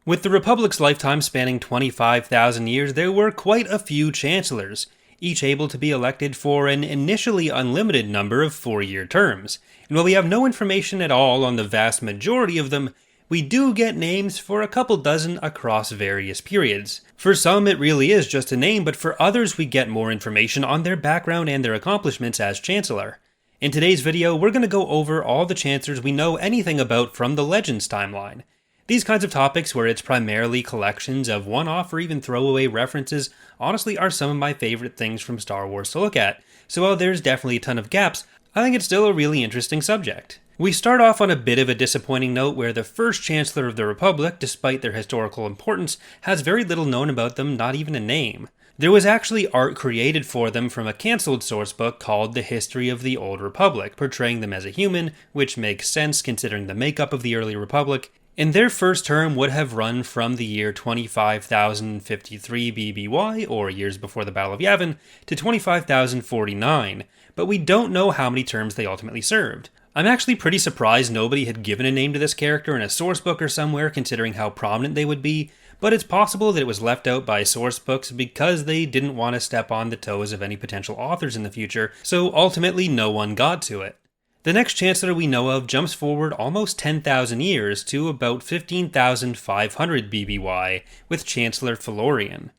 With the Republic's lifetime spanning 25,000 years, there were quite a few Chancellors, each able to be elected for an initially unlimited number of 4-year terms. And while we have no information at all on the vast majority of them, we do get names for a couple dozen across various periods. For some it really is just a name, but for others we get more information on their background and their accomplishments as Chancellor. In today's video, we're going to go over all the Chancellors we know anything about from the Legends timeline. These kinds of topics, where it's primarily collections of one-off or even throwaway references, honestly are some of my favorite things from Star Wars to look at, so while there's definitely a ton of gaps, I think it's still a really interesting subject. We start off on a bit of a disappointing note where the first Chancellor of the Republic, despite their historical importance, has very little known about them, not even a name. There was actually art created for them from a cancelled sourcebook called The History of the Old Republic, portraying them as a human, which makes sense considering the makeup of the early Republic, and their first term would have run from the year 25,053 BBY, or years before the Battle of Yavin, to 25,049, but we don't know how many terms they ultimately served. I'm actually pretty surprised nobody had given a name to this character in a sourcebook or somewhere, considering how prominent they would be, but it's possible that it was left out by sourcebooks because they didn't want to step on the toes of any potential authors in the future, so ultimately no one got to it. The next Chancellor we know of jumps forward almost 10,000 years to about 15,500 BBY with Chancellor Florian.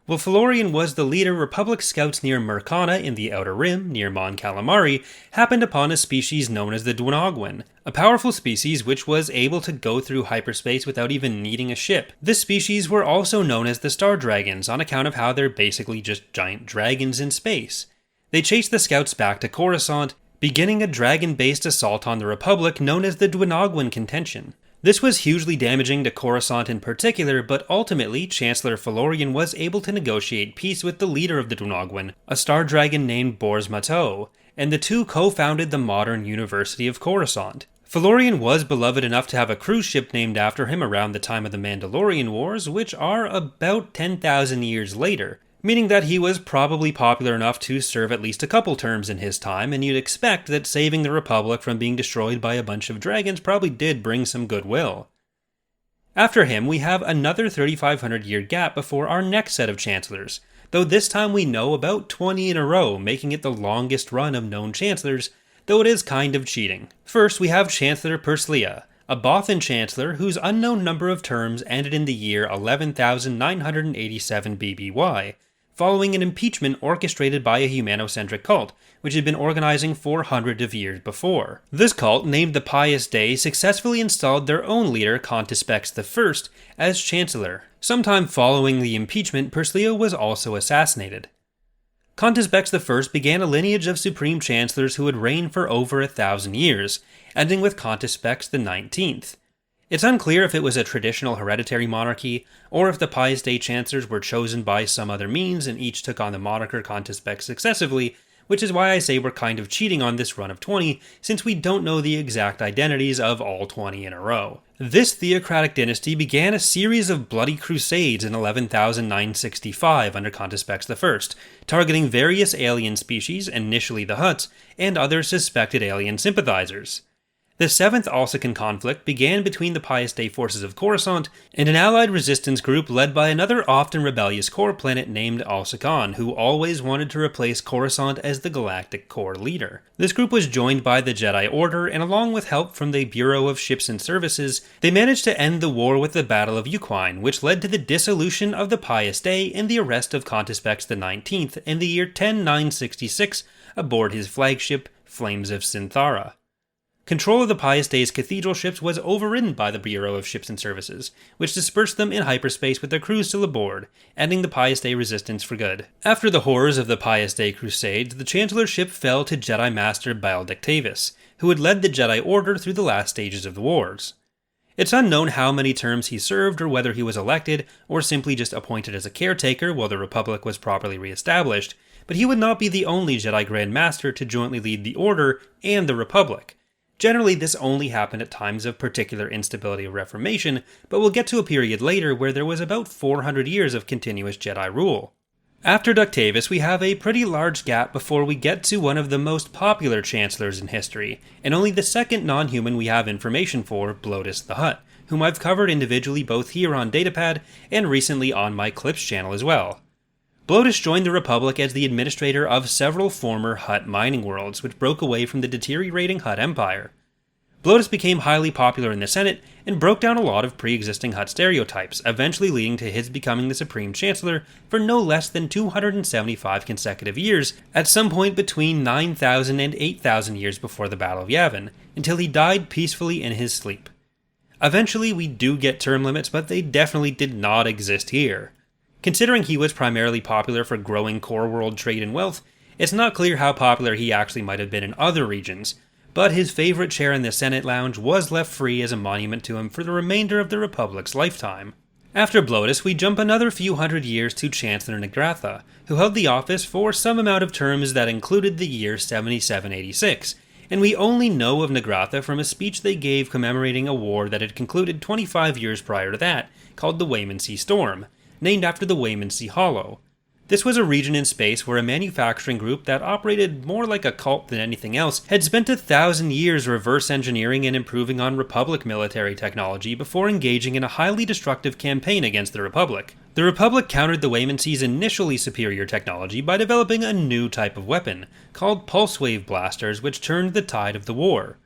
While Florian was the leader, Republic scouts near Mercana in the Outer Rim, near Mon Calamari, happened upon a species known as the Dwonogwyn, a powerful species which was able to go through hyperspace without even needing a ship. This species were also known as the Star Dragons on account of how they're basically just giant dragons in space. They chased the scouts back to Coruscant, beginning a dragon-based assault on the Republic known as the Dwonogwyn Contention. This was hugely damaging to Coruscant in particular, but ultimately Chancellor Florian was able to negotiate peace with the leader of the Dwonogwyn, a star dragon named Bors Matteau, and the two co-founded the modern University of Coruscant. Florian was beloved enough to have a cruise ship named after him around the time of the Mandalorian Wars, which are about 10,000 years later, meaning that he was probably popular enough to serve at least a couple terms in his time, and you'd expect that saving the Republic from being destroyed by a bunch of dragons probably did bring some goodwill. After him, we have another 3,500-year gap before our next set of Chancellors, though this time we know about 20 in a row, making it the longest run of known Chancellors, though it is kind of cheating. First, we have Chancellor Perslia, a Bothan Chancellor whose unknown number of terms ended in the year 11,987 BBY, following an impeachment orchestrated by a humanocentric cult, which had been organizing for hundreds of years before. This cult, named the Pious Day, successfully installed their own leader, Contispex I, as Chancellor. Sometime following the impeachment, Perslia was also assassinated. Contispex I began a lineage of supreme chancellors who would reign for over 1,000 years, ending with Contispex XIX. It's unclear if it was a traditional hereditary monarchy, or if the Pious Day Chancellors were chosen by some other means and each took on the moniker Contispex successively, which is why I say we're kind of cheating on this run of 20, since we don't know the exact identities of all 20 in a row. This theocratic dynasty began a series of bloody crusades in 11,965 under Contispex I, targeting various alien species, initially the Hutts, and other suspected alien sympathizers. The Seventh Alsacan conflict began between the Pious Day forces of Coruscant and an allied resistance group led by another often rebellious core planet named Alsacan, who always wanted to replace Coruscant as the galactic core leader. This group was joined by the Jedi Order, and along with help from the Bureau of Ships and Services, they managed to end the war with the Battle of Uquine, which led to the dissolution of the Pious Day and the arrest of Contispex XIX in the year 10966 aboard his flagship, Flames of Synthara. Control of the Pious Day's cathedral ships was overridden by the Bureau of Ships and Services, which dispersed them in hyperspace with their crews still aboard, ending the Pious Day resistance for good. After the horrors of the Pious Day Crusades, the Chancellorship fell to Jedi Master biodictavis, who had led the Jedi Order through the last stages of the wars. It's unknown how many terms he served or whether he was elected, or simply just appointed as a caretaker while the Republic was properly re-established, but he would not be the only Jedi Grand Master to jointly lead the Order and the Republic. Generally, this only happened at times of particular instability or reformation, but we'll get to a period later where there was about 400 years of continuous Jedi rule. After Ductavis, we have a pretty large gap before we get to one of the most popular Chancellors in history, and only the second non-human we have information for, Blotus the Hutt, whom I've covered individually both here on Datapad and recently on my Clips channel as well. Blotus joined the Republic as the administrator of several former Hutt mining worlds, which broke away from the deteriorating Hutt Empire. Blotus became highly popular in the Senate and broke down a lot of pre-existing Hutt stereotypes, eventually leading to his becoming the Supreme Chancellor for no less than 275 consecutive years, at some point between 9,000 and 8,000 years before the Battle of Yavin, until he died peacefully in his sleep. Eventually, we do get term limits, but they definitely did not exist here. Considering he was primarily popular for growing core world trade and wealth, it's not clear how popular he actually might have been in other regions, but his favorite chair in the Senate Lounge was left free as a monument to him for the remainder of the Republic's lifetime. After Blotus, we jump another few hundred years to Chancellor mcgratha, who held the office for some amount of terms that included the year 7786, and we only know of mcgratha from a speech they gave commemorating a war that had concluded 25 years prior to that, called the Waymansea Storm, named after the Waymansea Hollow. This was a region in space where a manufacturing group that operated more like a cult than anything else had spent 1,000 years reverse engineering and improving on Republic military technology before engaging in a highly destructive campaign against the Republic. The Republic countered the Waymansea's initially superior technology by developing a new type of weapon, called pulse wave blasters, which turned the tide of the war.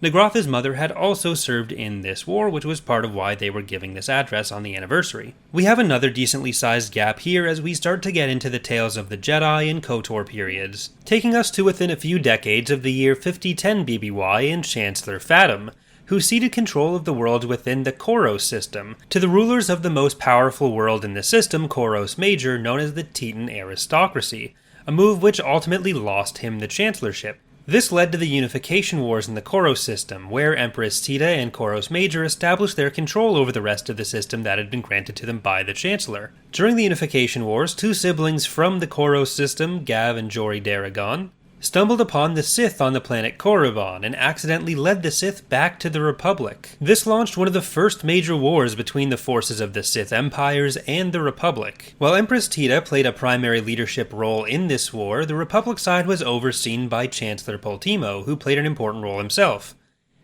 mcgratha's mother had also served in this war, which was part of why they were giving this address on the anniversary. We have another decently sized gap here as we start to get into the tales of the Jedi and Kotor periods, taking us to within a few decades of the year 5010 BBY and Chancellor Fatum, who ceded control of the world within the Koros system to the rulers of the most powerful world in the system, Koros Major, known as the Teton aristocracy, a move which ultimately lost him the chancellorship. This led to the Unification Wars in the Koros system, where Empress Tita and Koros Major established their control over the rest of the system that had been granted to them by the Chancellor. During the Unification Wars, two siblings from the Koros system, Gav and Jori Daragon, stumbled upon the Sith on the planet Korriban and accidentally led the Sith back to the Republic. This launched one of the first major wars between the forces of the Sith Empires and the Republic. While Empress Tita played a primary leadership role in this war, the Republic side was overseen by Chancellor Poltimo, who played an important role himself.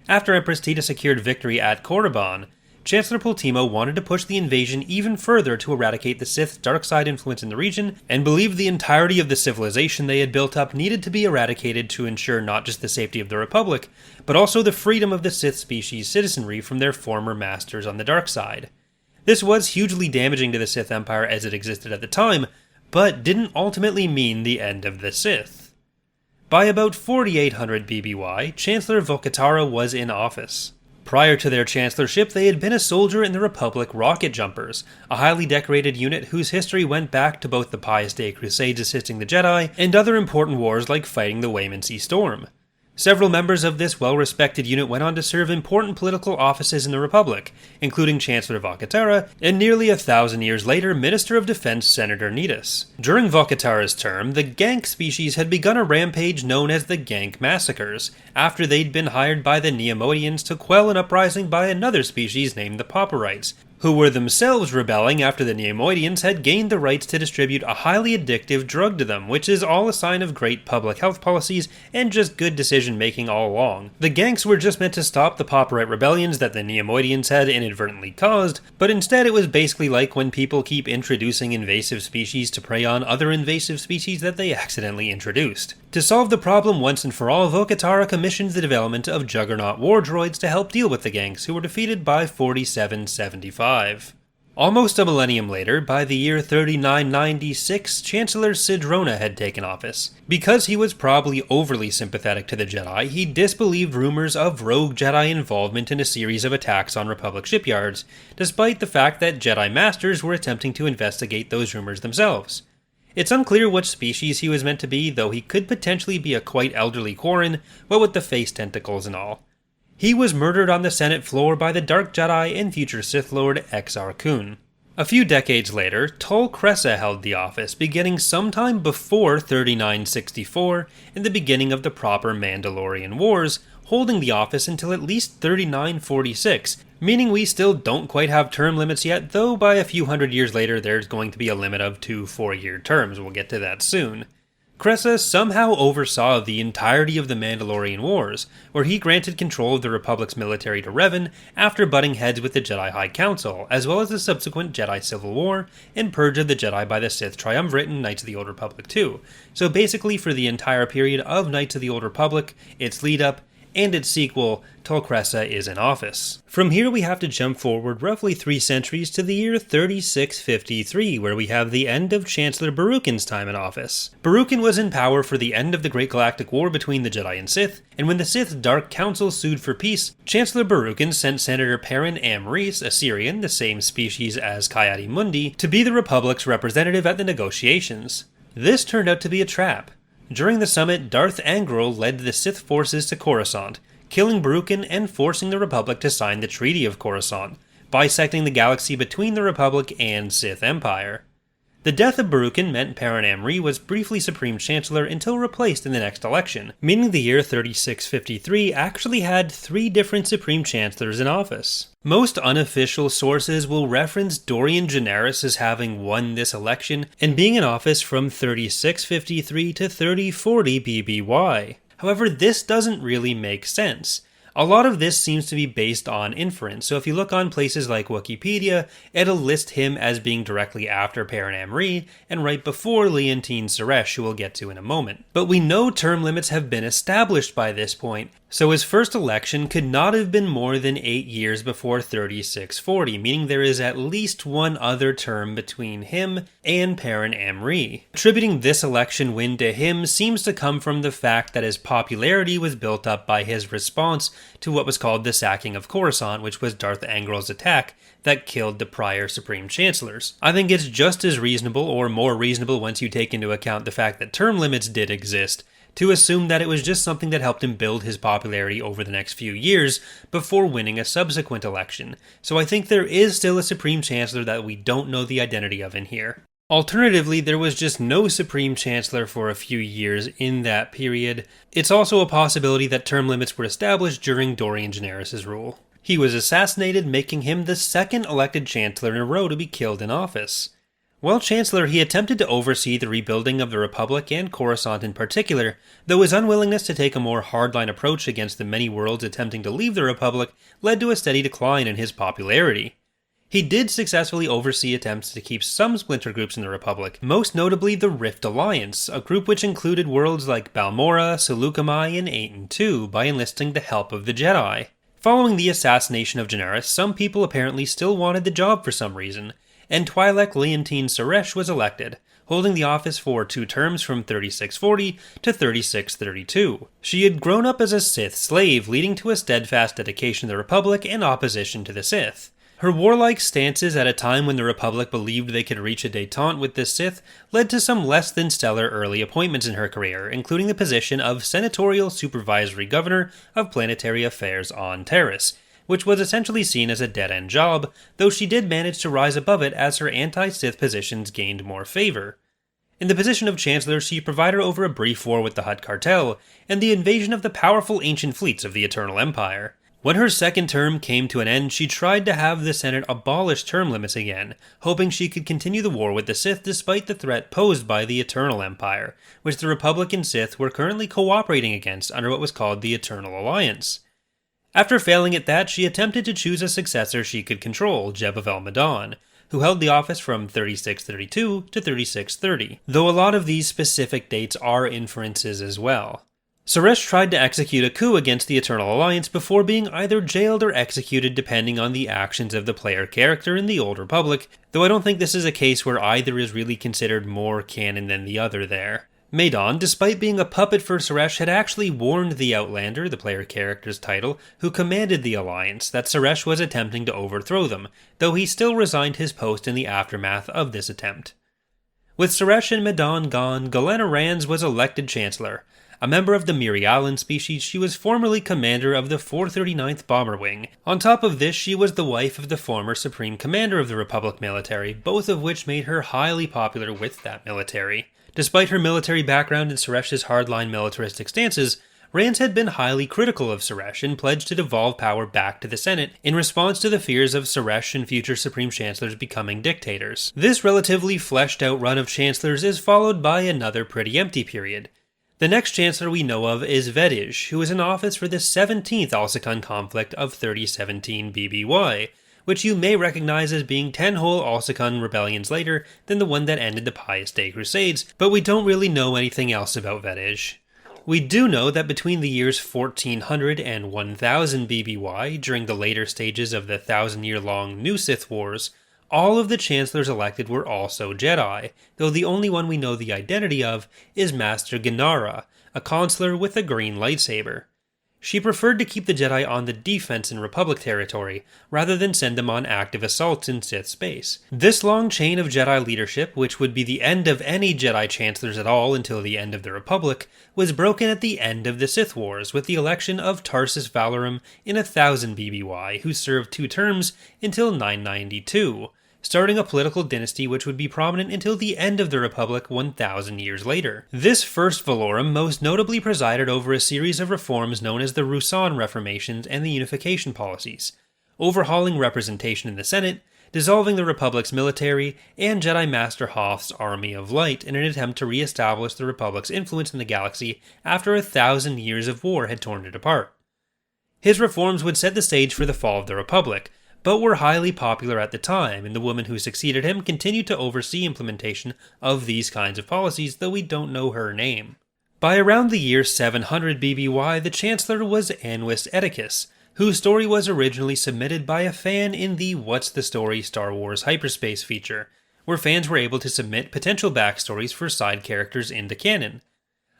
After Empress Tita secured victory at Korriban, Chancellor Poltimo wanted to push the invasion even further to eradicate the Sith's dark side influence in the region, and believed the entirety of the civilization they had built up needed to be eradicated to ensure not just the safety of the Republic, but also the freedom of the Sith species' citizenry from their former masters on the dark side. This was hugely damaging to the Sith Empire as it existed at the time, but didn't ultimately mean the end of the Sith. By about 4800 BBY, Chancellor Vokatara was in office. Prior to their chancellorship, they had been a soldier in the Republic Rocket Jumpers, a highly decorated unit whose history went back to both the Pious Day Crusades assisting the Jedi and other important wars like fighting the Waymansea Storm. Several members of this well-respected unit went on to serve important political offices in the Republic, including Chancellor Vokatara, and nearly 1,000 years later, Minister of Defense Senator Nidus. During Vokatara's term, the Gank species had begun a rampage known as the Gank Massacres, after they'd been hired by the Neimoidians to quell an uprising by another species named the Pauperites, who were themselves rebelling after the Neimoidians had gained the rights to distribute a highly addictive drug to them, which is all a sign of great public health policies and just good decision-making all along. The Ganks were just meant to stop the Pauperite rebellions that the Neimoidians had inadvertently caused, but instead it was basically like when people keep introducing invasive species to prey on other invasive species that they accidentally introduced. To solve the problem once and for all, Vokatara commissioned the development of Juggernaut war droids to help deal with the Ganks, who were defeated by 4775. Almost a millennium later, by the year 3996, Chancellor Sidrona had taken office. Because he was probably overly sympathetic to the Jedi, he disbelieved rumors of rogue Jedi involvement in a series of attacks on Republic shipyards, despite the fact that Jedi Masters were attempting to investigate those rumors themselves. It's unclear which species he was meant to be, though he could potentially be a quite elderly Quarren, what with the face tentacles and all. He was murdered on the Senate floor by the Dark Jedi and future Sith Lord Exar Kun. A few decades later, Tol Cressa held the office, beginning sometime before 3964 and the beginning of the proper Mandalorian Wars, holding the office until at least 3946, meaning we still don't quite have term limits yet, though by a few hundred years later there's going to be a limit of 2 4-year terms. We'll get to that soon. Cressa somehow oversaw the entirety of the Mandalorian Wars, where he granted control of the Republic's military to Revan after butting heads with the Jedi High Council, as well as the subsequent Jedi Civil War and Purge of the Jedi by the Sith Triumvirate in Knights of the Old Republic 2. So basically for the entire period of Knights of the Old Republic, its lead-up, and its sequel, Tol Cressa is in office. From here we have to jump forward roughly 3 centuries to the year 3653, where we have the end of Chancellor Baruchin's time in office. Baruchin was in power for the end of the Great Galactic War between the Jedi and Sith, and when the Sith Dark Council sued for peace, Chancellor Baruchin sent Senator Perrin Amris, a Syrian, the same species as Coati-Mundi, to be the Republic's representative at the negotiations. This turned out to be a trap. During the summit, Darth Angral led the Sith forces to Coruscant, killing Baruchin and forcing the Republic to sign the Treaty of Coruscant, bisecting the galaxy between the Republic and Sith Empire. The death of Baruchin meant Perrin Amri was briefly Supreme Chancellor until replaced in the next election, meaning the year 3653 actually had 3 different Supreme Chancellors in office. Most unofficial sources will reference Dorian Generis as having won this election and being in office from 3653 to 3040 BBY. However, this doesn't really make sense. A lot of this seems to be based on inference, so if you look on places like Wikipedia, it'll list him as being directly after Perrin Amri and right before Leontine Suresh, who we'll get to in a moment. But we know term limits have been established by this point, so his first election could not have been more than 8 years before 3640, meaning there is at least one other term between him and Perrin Amri. Attributing this election win to him seems to come from the fact that his popularity was built up by his response to what was called the sacking of Coruscant, which was Darth Angral's attack that killed the prior Supreme Chancellors. I think it's just as reasonable, or more reasonable once you take into account the fact that term limits did exist, to assume that it was just something that helped him build his popularity over the next few years before winning a subsequent election. So I think there is still a Supreme Chancellor that we don't know the identity of in here. Alternatively, there was just no Supreme Chancellor for a few years in that period. It's also a possibility that term limits were established during Dorian Generis' rule. He was assassinated, making him the second elected Chancellor in a row to be killed in office. While Chancellor, he attempted to oversee the rebuilding of the Republic and Coruscant in particular, though his unwillingness to take a more hardline approach against the many worlds attempting to leave the Republic led to a steady decline in his popularity. He did successfully oversee attempts to keep some splinter groups in the Republic, most notably the Rift Alliance, a group which included worlds like Balmorra, Seleucami, and Aten II, by enlisting the help of the Jedi. Following the assassination of Generis, some people apparently still wanted the job for some reason, and Twi'lek Leontine Suresh was elected, holding the office for 2 terms from 3640 to 3632. She had grown up as a Sith slave, leading to a steadfast dedication to the Republic and opposition to the Sith. Her warlike stances at a time when the Republic believed they could reach a détente with the Sith led to some less than stellar early appointments in her career, including the position of Senatorial Supervisory Governor of Planetary Affairs on Terris, which was essentially seen as a dead-end job, though she did manage to rise above it as her anti-Sith positions gained more favor. In the position of Chancellor, she presided over a brief war with the Hutt cartel, and the invasion of the powerful ancient fleets of the Eternal Empire. When her second term came to an end, she tried to have the Senate abolish term limits again, hoping she could continue the war with the Sith despite the threat posed by the Eternal Empire, which the Republic and Sith were currently cooperating against under what was called the Eternal Alliance. After failing at that, she attempted to choose a successor she could control, Jeb of Madan, who held the office from 3632 to 3630, though a lot of these specific dates are inferences as well. Suresh tried to execute a coup against the Eternal Alliance before being either jailed or executed depending on the actions of the player character in the Old Republic, though I don't think this is a case where either is really considered more canon than the other there. Madan, despite being a puppet for Suresh, had actually warned the Outlander, the player character's title, who commanded the Alliance, that Suresh was attempting to overthrow them, though he still resigned his post in the aftermath of this attempt. With Suresh and Madan gone, Galena Rands was elected Chancellor. A member of the Mirialan species, she was formerly commander of the 439th Bomber Wing. On top of this, she was the wife of the former Supreme Commander of the Republic military, both of which made her highly popular with that military. Despite her military background and Suresh's hardline militaristic stances, Rance had been highly critical of Suresh and pledged to devolve power back to the Senate in response to the fears of Suresh and future Supreme Chancellors becoming dictators. This relatively fleshed out run of Chancellors is followed by another pretty empty period. The next Chancellor we know of is Vedij, who was in office for the 17th Alsakan conflict of 3017 BBY, which you may recognize as being 10 whole Alsakan rebellions later than the one that ended the Pious Day Crusades, but we don't really know anything else about Vedij. We do know that between the years 1400 and 1000 BBY, during the later stages of the 1,000-year-long New Sith Wars, all of the Chancellors elected were also Jedi, though the only one we know the identity of is Master Gennara, a consular with a green lightsaber. She preferred to keep the Jedi on the defense in Republic territory, rather than send them on active assaults in Sith space. This long chain of Jedi leadership, which would be the end of any Jedi Chancellors at all until the end of the Republic, was broken at the end of the Sith Wars with the election of Tarsis Valorum in 1000 BBY, who served 2 terms until 992. Starting a political dynasty which would be prominent until the end of the Republic 1,000 years later. This first Valorum most notably presided over a series of reforms known as the Russon reformations and the unification policies, overhauling representation in the Senate, dissolving the Republic's military, and Jedi Master Hoth's Army of Light in an attempt to re-establish the Republic's influence in the galaxy after 1,000 years of war had torn it apart. His reforms would set the stage for the fall of the Republic, but were highly popular at the time, and the woman who succeeded him continued to oversee implementation of these kinds of policies, though we don't know her name. By around the year 700 BBY, the Chancellor was Anwis Edicus, whose story was originally submitted by a fan in the What's the Story Star Wars Hyperspace feature, where fans were able to submit potential backstories for side characters into canon.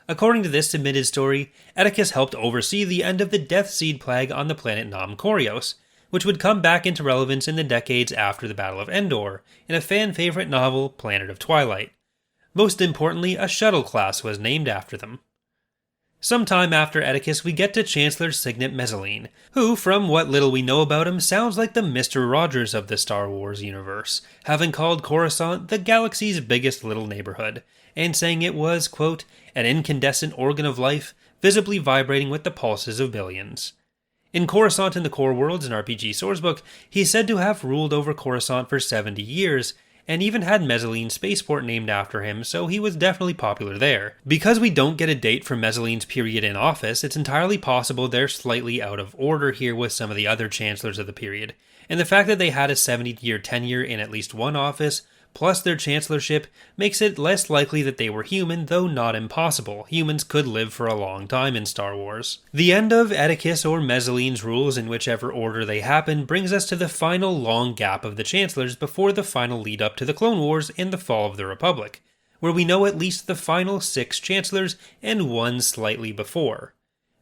According to this submitted story, Edicus helped oversee the end of the Death Seed Plague on the planet Nam Korios, which would come back into relevance in the decades after the Battle of Endor, in a fan-favorite novel, Planet of Twilight. Most importantly, a shuttle class was named after them. Sometime after Edicus, we get to Chancellor Signet Mezzaline, who, from what little we know about him, sounds like the Mr. Rogers of the Star Wars universe, having called Coruscant the galaxy's biggest little neighborhood, and saying it was, quote, an incandescent organ of life, visibly vibrating with the pulses of billions. In Coruscant in the Core Worlds, an RPG sourcebook, he's said to have ruled over Coruscant for 70 years, and even had Mezzaline's spaceport named after him, so he was definitely popular there. Because we don't get a date for Mezzaline's period in office, it's entirely possible they're slightly out of order here with some of the other Chancellors of the period, and the fact that they had a 70-year tenure in at least one office, plus their chancellorship, makes it less likely that they were human, though not impossible. Humans could live for a long time in Star Wars. The end of Edicus or Mezzaline's rules, in whichever order they happen, brings us to the final long gap of the Chancellors before the final lead up to the Clone Wars and the fall of the Republic, where we know at least the final 6 Chancellors and one slightly before.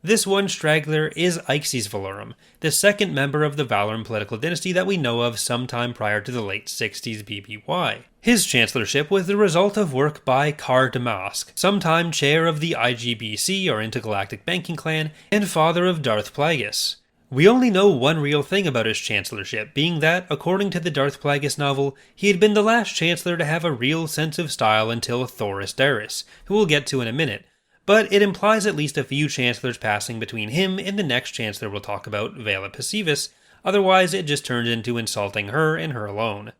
This one straggler is Ixes Valorum, the second member of the Valorum political dynasty that we know of sometime prior to the late 60s BBY. His chancellorship was the result of work by Kar Damask, sometime chair of the IGBC or Intergalactic Banking Clan, and father of Darth Plagueis. We only know one real thing about his chancellorship, being that, according to the Darth Plagueis novel, he had been the last chancellor to have a real sense of style until Thoris Darris, who we'll get to in a minute. But it implies at least a few chancellors passing between him and the next chancellor we'll talk about, Vela Pesivas, otherwise it just turns into insulting her and her alone.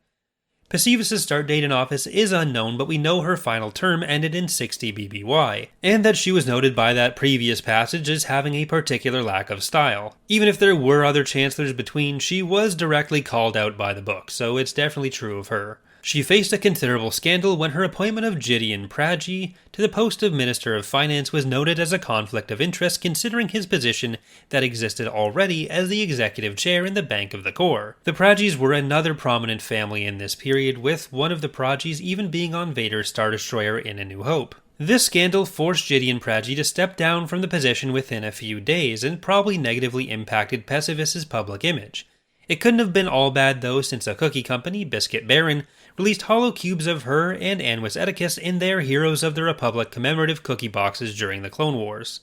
Pesivas' start date in office is unknown, but we know her final term ended in 60 BBY, and that she was noted by that previous passage as having a particular lack of style. Even if there were other chancellors between, she was directly called out by the book, so it's definitely true of her. She faced a considerable scandal when her appointment of Gideon Pragi to the post of Minister of Finance was noted as a conflict of interest considering his position that existed already as the executive chair in the Bank of the Core. The Pragis were another prominent family in this period, with one of the Pragis even being on Vader's Star Destroyer in A New Hope. This scandal forced Gideon Pragi to step down from the position within a few days and probably negatively impacted Pesivas' public image. It couldn't have been all bad though, since a cookie company, Biscuit Baron, released hollow cubes of her and Anwis Edicus in their Heroes of the Republic commemorative cookie boxes during the Clone Wars.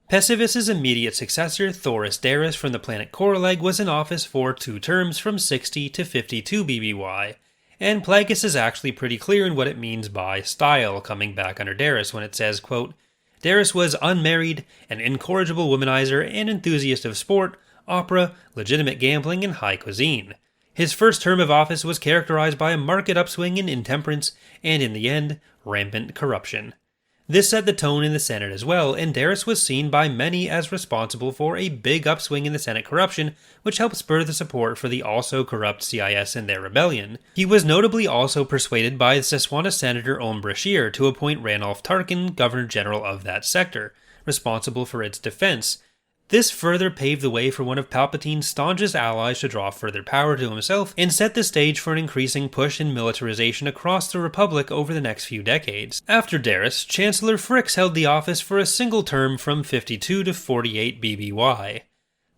Pesivas' immediate successor, Thoris Darris from the planet Korraleg, was in office for 2 terms from 60 to 52 BBY, and Plagueis is actually pretty clear in what it means by style, coming back under Darris when it says, quote, Darris was unmarried, an incorrigible womanizer, and enthusiast of sport, opera, legitimate gambling, and high cuisine. His first term of office was characterized by a marked upswing in intemperance, and in the end, rampant corruption. This set the tone in the Senate as well, and Darris was seen by many as responsible for a big upswing in the Senate corruption, which helped spur the support for the also corrupt CIS and their rebellion. He was notably also persuaded by the Saswana Senator Om Brashear to appoint Ranulph Tarkin Governor General of that sector, responsible for its defense. This further paved the way for one of Palpatine's staunchest allies to draw further power to himself, and set the stage for an increasing push in militarization across the Republic over the next few decades. After Darris, Chancellor Frix held the office for a single term from 52 to 48 BBY.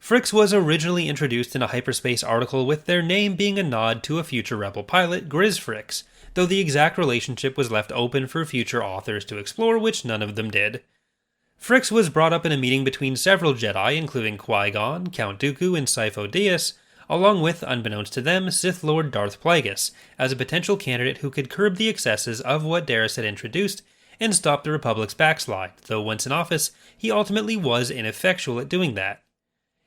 Frix was originally introduced in a hyperspace article with their name being a nod to a future rebel pilot, Grizz Frix, though the exact relationship was left open for future authors to explore, which none of them did. Frix was brought up in a meeting between several Jedi, including Qui-Gon, Count Dooku, and Sifo Dyas, along with, unbeknownst to them, Sith Lord Darth Plagueis, as a potential candidate who could curb the excesses of what Darris had introduced and stop the Republic's backslide, though once in office, he ultimately was ineffectual at doing that.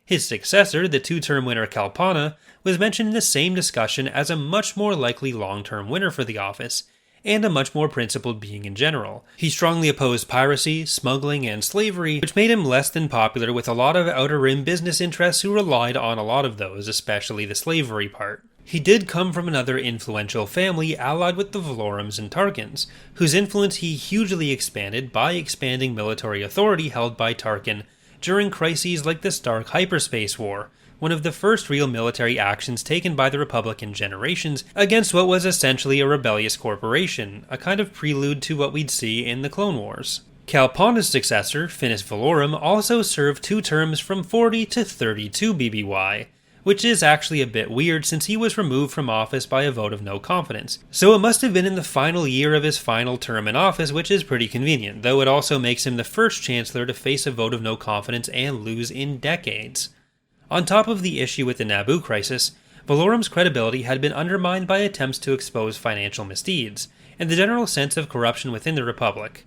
His successor, the two-term winner Kalpana, was mentioned in the same discussion as a much more likely long-term winner for the office, and a much more principled being in general. He strongly opposed piracy, smuggling, and slavery, which made him less than popular with a lot of Outer Rim business interests who relied on a lot of those, especially the slavery part. He did come from another influential family allied with the Valorums and Tarkins, whose influence he hugely expanded by expanding military authority held by Tarkin during crises like the Stark Hyperspace War, one of the first real military actions taken by the Republic in generations against what was essentially a rebellious corporation, a kind of prelude to what we'd see in the Clone Wars. Kalpana's successor, Finis Valorum, also served two terms from 40 to 32 BBY, which is actually a bit weird since he was removed from office by a vote of no confidence. So it must have been in the final year of his final term in office, which is pretty convenient, though it also makes him the first Chancellor to face a vote of no confidence and lose in decades. On top of the issue with the Naboo crisis, Valorum's credibility had been undermined by attempts to expose financial misdeeds, and the general sense of corruption within the Republic.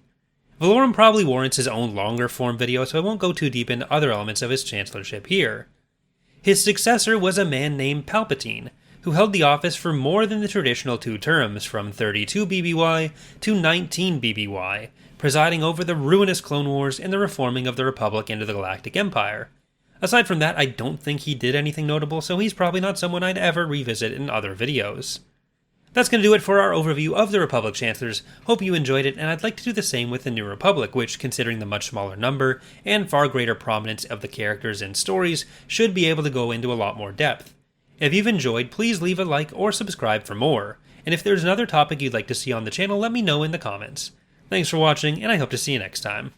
Valorum probably warrants his own longer-form video, so I won't go too deep into other elements of his chancellorship here. His successor was a man named Palpatine, who held the office for more than the traditional two terms, from 32 BBY to 19 BBY, presiding over the ruinous Clone Wars and the reforming of the Republic into the Galactic Empire. Aside from that, I don't think he did anything notable, so he's probably not someone I'd ever revisit in other videos. That's going to do it for our overview of the Republic Chancellors. Hope you enjoyed it, and I'd like to do the same with the New Republic, which, considering the much smaller number and far greater prominence of the characters and stories, should be able to go into a lot more depth. If you've enjoyed, please leave a like or subscribe for more, and if there's another topic you'd like to see on the channel, let me know in the comments. Thanks for watching, and I hope to see you next time.